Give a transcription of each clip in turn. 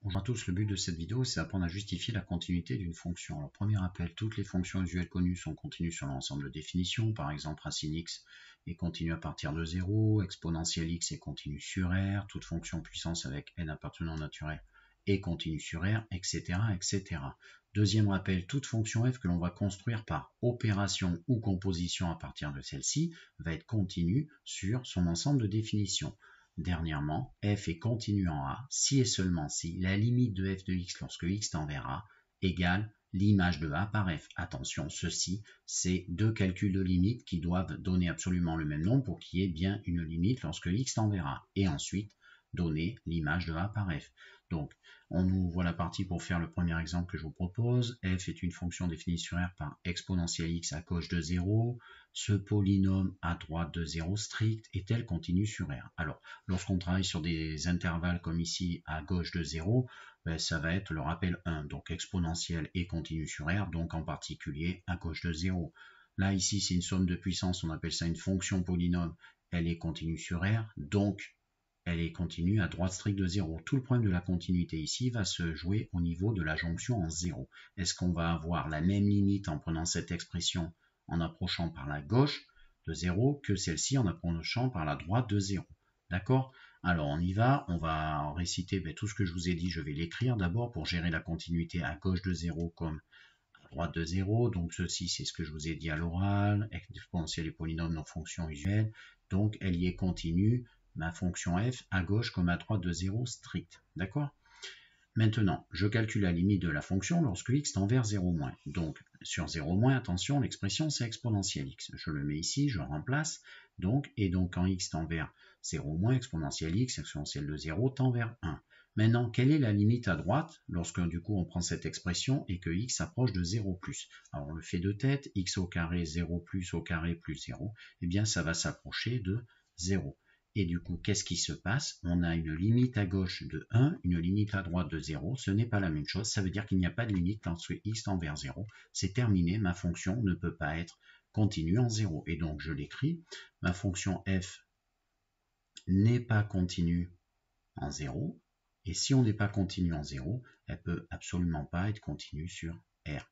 Bonjour à tous, le but de cette vidéo c'est d'apprendre à justifier la continuité d'une fonction. Alors premier rappel, toutes les fonctions usuelles connues sont continues sur l'ensemble de définitions, par exemple racine x est continue à partir de 0, exponentielle x est continue sur R, toute fonction puissance avec n appartenant au naturel est continue sur R, etc., etc. Deuxième rappel, toute fonction f que l'on va construire par opération ou composition à partir de celle-ci va être continue sur son ensemble de définitions. Dernièrement, f est continu en A si et seulement si la limite de f de x lorsque x tend vers A égale l'image de A par f. Attention, ceci, c'est deux calculs de limite qui doivent donner absolument le même nombre pour qu'il y ait bien une limite lorsque x tend vers A. Et ensuite, donner l'image de A par f. Donc, on ouvre la partie pour faire le premier exemple que je vous propose. F est une fonction définie sur R par exponentielle x à gauche de 0. Ce polynôme à droite de 0 strict est-elle continue sur R? Alors, lorsqu'on travaille sur des intervalles comme ici à gauche de 0, ça va être le rappel 1. Donc, exponentielle et continue sur R, donc en particulier à gauche de 0. Là, ici, c'est une somme de puissance, on appelle ça une fonction polynôme. Elle est continue sur R, donc elle est continue à droite stricte de 0. Tout le problème de la continuité ici va se jouer au niveau de la jonction en 0. Est-ce qu'on va avoir la même limite en prenant cette expression en approchant par la gauche de 0 que celle-ci en approchant par la droite de 0? D'accord? Alors on y va, on va réciter tout ce que je vous ai dit, je vais l'écrire d'abord pour gérer la continuité à gauche de 0 comme à droite de 0. Donc ceci c'est ce que je vous ai dit à l'oral, exponentielle et polynôme non fonction usuelle, donc elle y est continue, ma fonction f à gauche comme à droite de 0 strict. D'accord? Maintenant, je calcule la limite de la fonction lorsque x tend vers 0-. Donc, sur 0-, attention, l'expression c'est exponentielle x. Je le mets ici, je remplace. Donc, et donc, quand x tend vers 0-, exponentielle x, exponentielle de 0, tend vers 1. Maintenant, quelle est la limite à droite lorsque, du coup, on prend cette expression et que x s'approche de 0+? Alors, on le fait de tête, x au carré, 0 plus au carré plus 0. Eh bien, ça va s'approcher de 0. Et du coup, qu'est-ce qui se passe? On a une limite à gauche de 1, une limite à droite de 0. Ce n'est pas la même chose. Ça veut dire qu'il n'y a pas de limite lorsque x tend vers 0. C'est terminé. Ma fonction ne peut pas être continue en 0. Et donc, je l'écris. Ma fonction f n'est pas continue en 0. Et si on n'est pas continue en 0, elle ne peut absolument pas être continue sur R.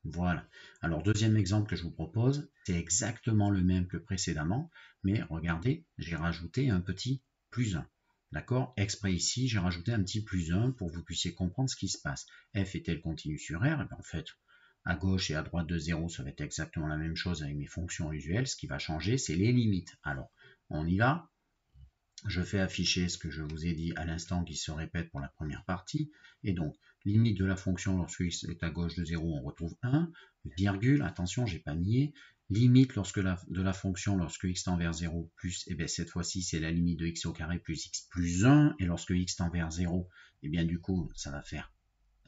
Voilà. Alors, deuxième exemple que je vous propose, c'est exactement le même que précédemment, mais regardez, j'ai rajouté un petit plus 1. D'accord? Exprès ici, j'ai rajouté un petit plus 1 pour que vous puissiez comprendre ce qui se passe. F est-elle continue sur R? Et bien, en fait, à gauche et à droite de 0, ça va être exactement la même chose avec mes fonctions usuelles. Ce qui va changer, c'est les limites. Alors, on y va. Je fais afficher ce que je vous ai dit à l'instant qui se répète pour la première partie. Et donc, limite de la fonction lorsque x est à gauche de 0, on retrouve 1, virgule, attention, j'ai pas nié. Limite de la fonction lorsque x tend vers 0 plus, et bien cette fois-ci, c'est la limite de x au carré plus x plus 1. Et lorsque x tend vers 0, et bien du coup, ça va faire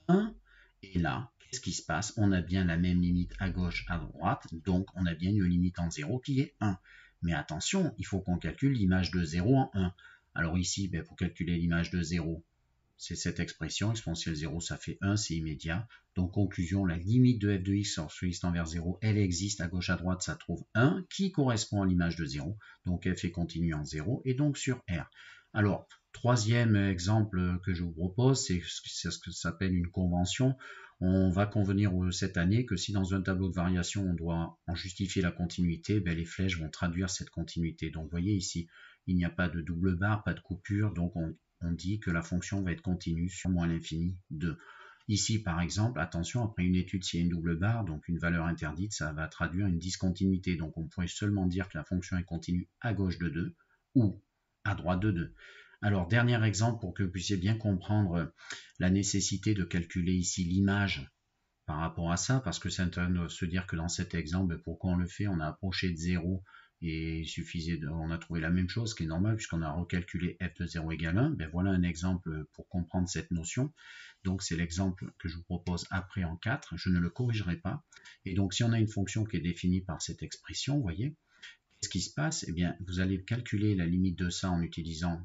1. Et là, qu'est-ce qui se passe? On a bien la même limite à gauche, à droite, donc on a bien une limite en 0 qui est 1. Mais attention, il faut qu'on calcule l'image de 0 en 1. Alors ici, pour calculer l'image de 0, c'est cette expression, exponentielle 0, ça fait 1, c'est immédiat. Donc conclusion, la limite de f de x lorsque x tend vers 0, elle existe à gauche, à droite, ça trouve 1, qui correspond à l'image de 0. Donc f est continue en 0, et donc sur R. Alors, troisième exemple que je vous propose, c'est ce que s'appelle une convention. On va convenir cette année que si dans un tableau de variation, on doit en justifier la continuité, les flèches vont traduire cette continuité. Donc, vous voyez ici, il n'y a pas de double barre, pas de coupure, donc on dit que la fonction va être continue sur moins l'infini 2. Ici, par exemple, attention, après une étude, s'il y a une double barre, donc une valeur interdite, ça va traduire une discontinuité. Donc, on pourrait seulement dire que la fonction est continue à gauche de 2 ou à droite de 2. Alors, dernier exemple pour que vous puissiez bien comprendre la nécessité de calculer ici l'image par rapport à ça, parce que c'est intéressant de se dire que dans cet exemple, pourquoi on le fait? On a approché de 0 et il suffisait on a trouvé la même chose, ce qui est normal puisqu'on a recalculé f de 0 égale 1. Voilà un exemple pour comprendre cette notion. Donc, c'est l'exemple que je vous propose après en 4. Je ne le corrigerai pas. Et donc, si on a une fonction qui est définie par cette expression, vous voyez, qu'est-ce qui se passe? Eh bien, vous allez calculer la limite de ça en utilisant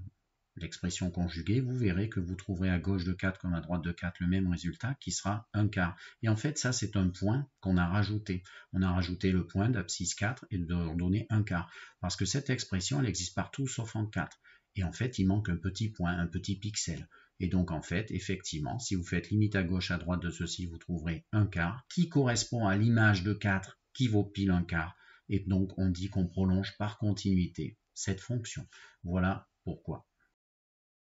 l'expression conjuguée, vous verrez que vous trouverez à gauche de 4 comme à droite de 4 le même résultat qui sera 1/4. Et en fait, ça, c'est un point qu'on a rajouté. On a rajouté le point d'abscisse 4 et de donner 1/4. Parce que cette expression, elle existe partout sauf en 4. Et en fait, il manque un petit point, un petit pixel. Et donc en fait, effectivement, si vous faites limite à gauche, à droite de ceci, vous trouverez un quart qui correspond à l'image de 4 qui vaut pile un quart. Et donc on dit qu'on prolonge par continuité cette fonction. Voilà pourquoi.